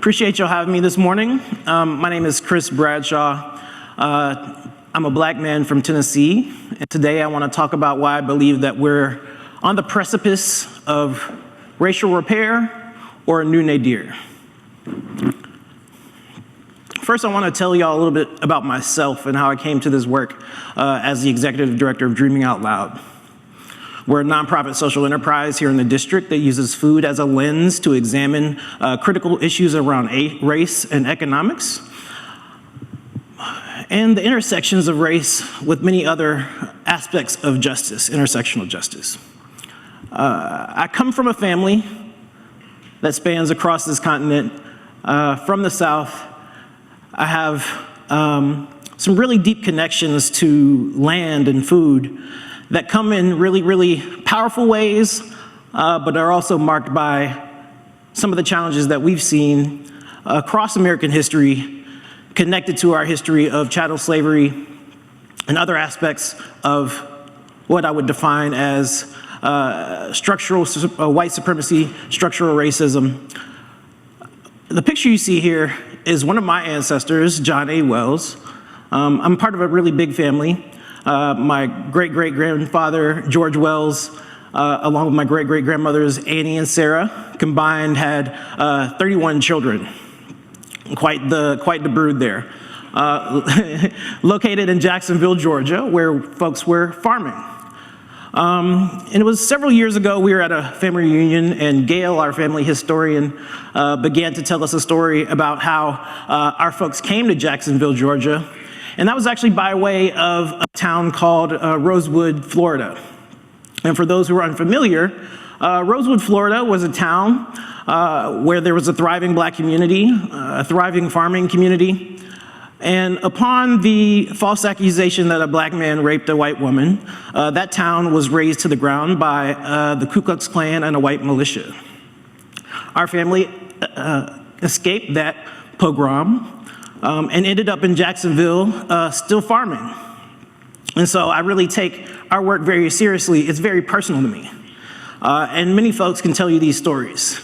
Appreciate y'all having me this morning. My name is Bradshaw. I'm a black man from Tennessee, and today I want to talk about why I believe that we're on the precipice of racial repair or a new nadir. First, I want to tell y'all a little bit about myself and how I came to this work as the executive director of Dreaming Out Loud. We're a nonprofit social enterprise here in the district that uses food as a lens to examine critical issues around race and economics, and the intersections of race with many other aspects of justice, intersectional justice. I come from a family that spans across this continent. From the South, I have some really deep connections to land and food that come in really powerful ways, but are also marked by some of the challenges that we've seen across American history, connected to our history of chattel slavery and other aspects of what I would define as structural white supremacy, structural racism. The picture you see here is one of my ancestors, John A. Wells. I'm part of a really big family. My great-great-grandfather, George Wells, along with my great-great-grandmothers, Annie and Sarah, combined had 31 children. Quite the brood there. Located in Jacksonville, Georgia, where folks were farming. And it was several years ago, we were at a family reunion, and Gail, our family historian, began to tell us a story about how our folks came to Jacksonville, Georgia. And that was actually by way of a town called Rosewood, Florida. And for those who are unfamiliar, Rosewood, Florida was a town where there was a thriving black community, a thriving farming community. And upon the false accusation that a black man raped a white woman, that town was razed to the ground by the Ku Klux Klan and a white militia. Our family escaped that pogrom and ended up in Jacksonville still farming. And so I really take our work very seriously. It's very personal to me. And many folks can tell you these stories.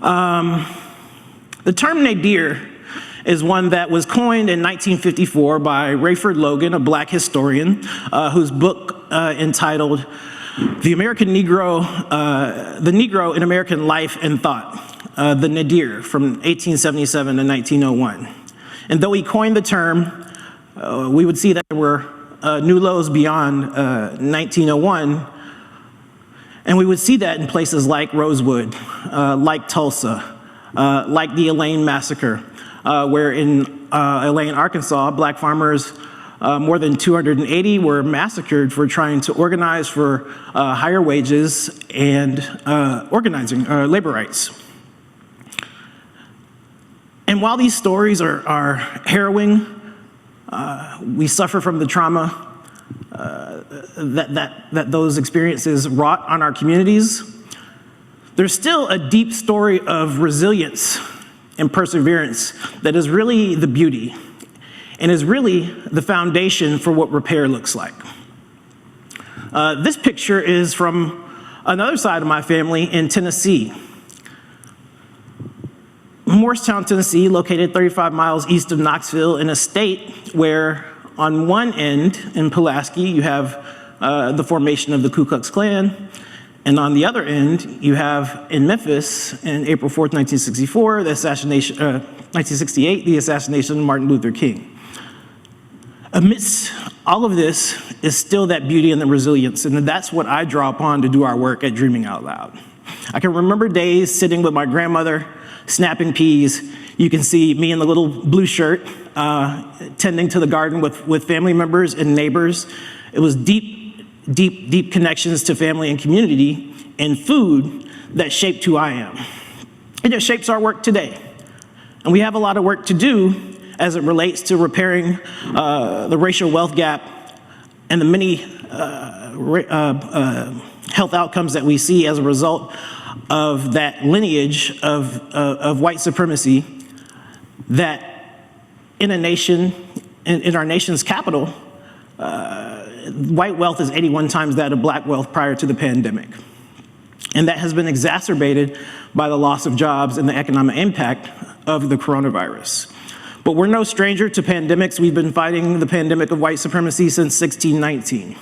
The term nadir is one that was coined in 1954 by Rayford Logan, a black historian, whose book entitled The Negro in American Life and Thought, the nadir, from 1877 to 1901. And though he coined the term, we would see that there were new lows beyond 1901, and we would see that in places like Rosewood, like Tulsa, like the Elaine Massacre, where in Elaine, Arkansas, black farmers, more than 280 were massacred for trying to organize for higher wages and organizing labor rights. And while these stories are harrowing, we suffer from the trauma that those experiences wrought on our communities. There's still a deep story of resilience and perseverance that is really the beauty and is really the foundation for what repair looks like. This picture is from another side of my family in Tennessee. Morristown, Tennessee, located 35 miles east of Knoxville, in a state where on one end in Pulaski you have the formation of the Ku Klux Klan, and on the other end you have in Memphis in April 4th, 1964, 1968, the assassination of Martin Luther King. Amidst all of this is still that beauty and the resilience, and that's what I draw upon to do our work at Dreaming Out Loud. I can remember days sitting with my grandmother, snapping peas. You can see me in the little blue shirt, tending to the garden with family members and neighbors. It was deep connections to family and community and food that shaped who I am. And it shapes our work today. And we have a lot of work to do as it relates to repairing the racial wealth gap and the many health outcomes that we see as a result of that lineage of white supremacy that in a nation, in our nation's capital, white wealth is 81 times that of black wealth prior to the pandemic. And that has been exacerbated by the loss of jobs and the economic impact of the coronavirus. But we're no stranger to pandemics. We've been fighting the pandemic of white supremacy since 1619.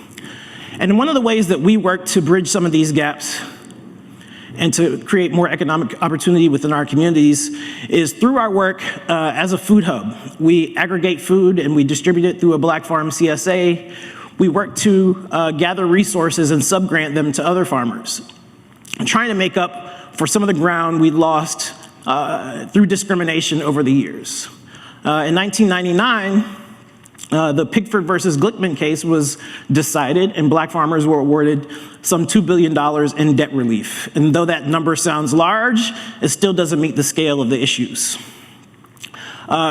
And one of the ways that we work to bridge some of these gaps and to create more economic opportunity within our communities is through our work as a food hub. We aggregate food and we distribute it through a Black Farm CSA. We work to gather resources and subgrant them to other farmers, trying to make up for some of the ground we lost through discrimination over the years. In 1999, the Pickford versus Glickman case was decided, and Black farmers were awarded some $2 billion in debt relief. And though that number sounds large, it still doesn't meet the scale of the issues.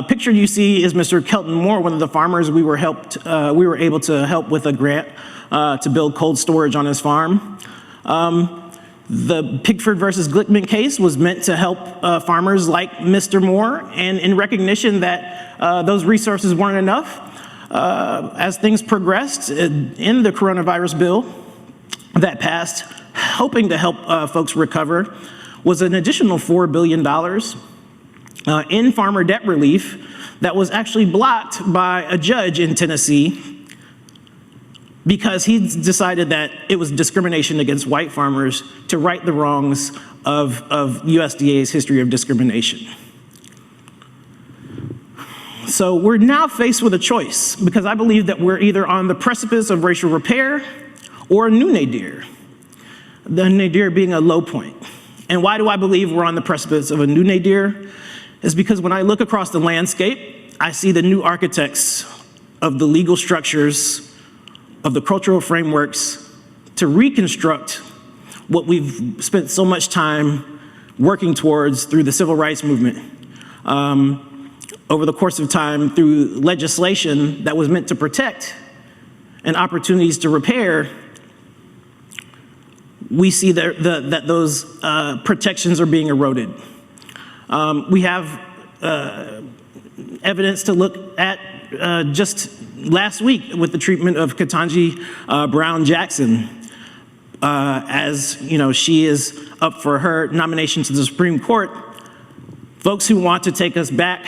Pictured you see is Mr. Kelton Moore, one of the farmers we were able to help with a grant to build cold storage on his farm. The Pickford versus Glickman case was meant to help farmers like Mr. Moore, and in recognition that those resources weren't enough, as things progressed in the coronavirus bill that passed, hoping to help folks recover, was an additional $4 billion in farmer debt relief that was actually blocked by a judge in Tennessee because he decided that it was discrimination against white farmers to right the wrongs of USDA's history of discrimination. So we're now faced with a choice, because I believe that we're either on the precipice of racial repair or a new nadir, the nadir being a low point. And why do I believe we're on the precipice of a new nadir? Is because when I look across the landscape, I see the new architects of the legal structures, of the cultural frameworks to reconstruct what we've spent so much time working towards through the civil rights movement. Over the course of time, through legislation that was meant to protect and opportunities to repair, we see that those protections are being eroded. We have evidence to look at just last week with the treatment of Ketanji Brown Jackson, as you know, she is up for her nomination to the Supreme Court. Folks who want to take us back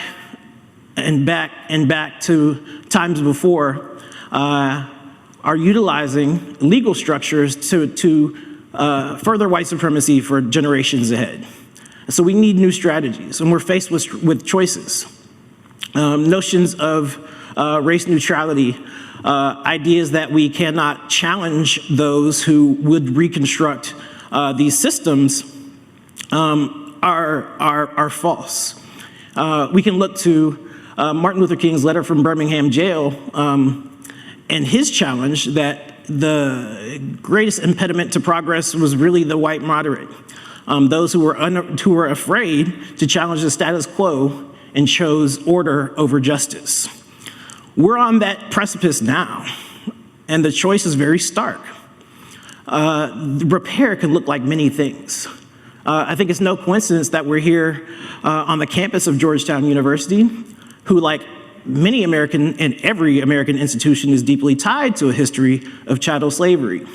and back and back to times before are utilizing legal structures to further white supremacy for generations ahead. So we need new strategies, and we're faced with choices. Notions of race neutrality, ideas that we cannot challenge those who would reconstruct these systems are false. We can look to Martin Luther King's letter from Birmingham jail and his challenge that the greatest impediment to progress was really the white moderate, those who were afraid to challenge the status quo and chose order over justice. We're on that precipice now, and the choice is very stark. Repair can look like many things. I think it's no coincidence that we're here on the campus of Georgetown University, who, like many American and every American institution, is deeply tied to a history of chattel slavery.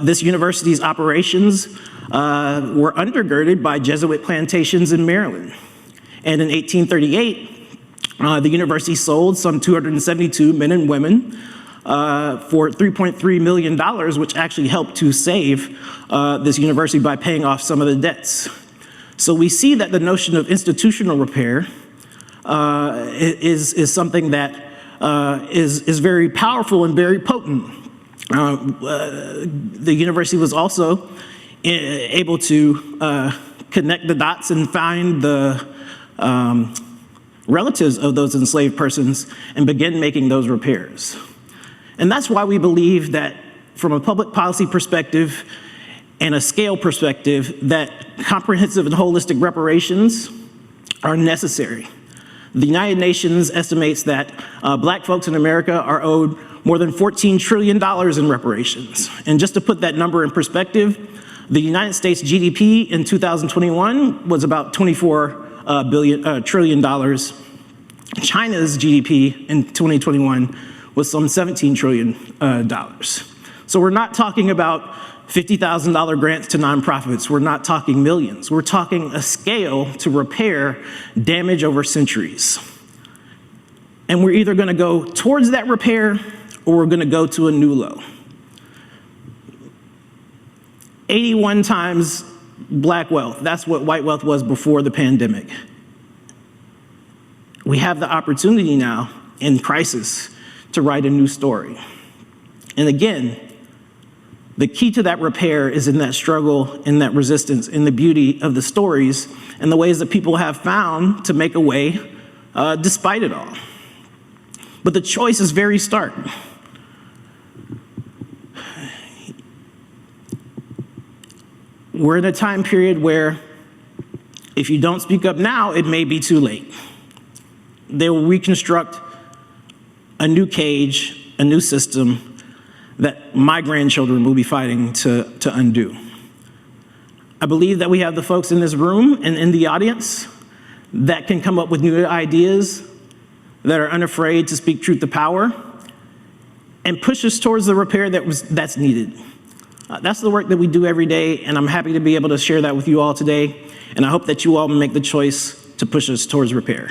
This university's operations were undergirded by Jesuit plantations in Maryland. And in 1838, the university sold some 272 men and women for $3.3 million, which actually helped to save this university by paying off some of the debts. So we see that the notion of institutional repair is something that is very powerful and very potent. The university was also able to connect the dots and find the relatives of those enslaved persons and begin making those repairs. And that's why we believe that from a public policy perspective and a scale perspective, that comprehensive and holistic reparations are necessary. The United Nations estimates that Black folks in America are owed more than $14 trillion in reparations. And just to put that number in perspective, the United States GDP in 2021 was about $24 trillion. China's GDP in 2021 was some $17 trillion. So we're not talking about $50,000 grants to nonprofits. We're not talking millions. We're talking a scale to repair damage over centuries. And we're either going to go towards that repair or we're going to go to a new low. 81 times black wealth. That's what white wealth was before the pandemic. We have the opportunity now in crisis to write a new story. And again, the key to that repair is in that struggle, in that resistance, in the beauty of the stories and the ways that people have found to make a way despite it all. But the choice is very stark. We're in a time period where if you don't speak up now, it may be too late. They will reconstruct a new cage, a new system that my grandchildren will be fighting to undo. I believe that we have the folks in this room and in the audience that can come up with new ideas, that are unafraid to speak truth to power, and push us towards the repair that's needed. That's the work that we do every day, and I'm happy to be able to share that with you all today, and I hope that you all make the choice to push us towards repair.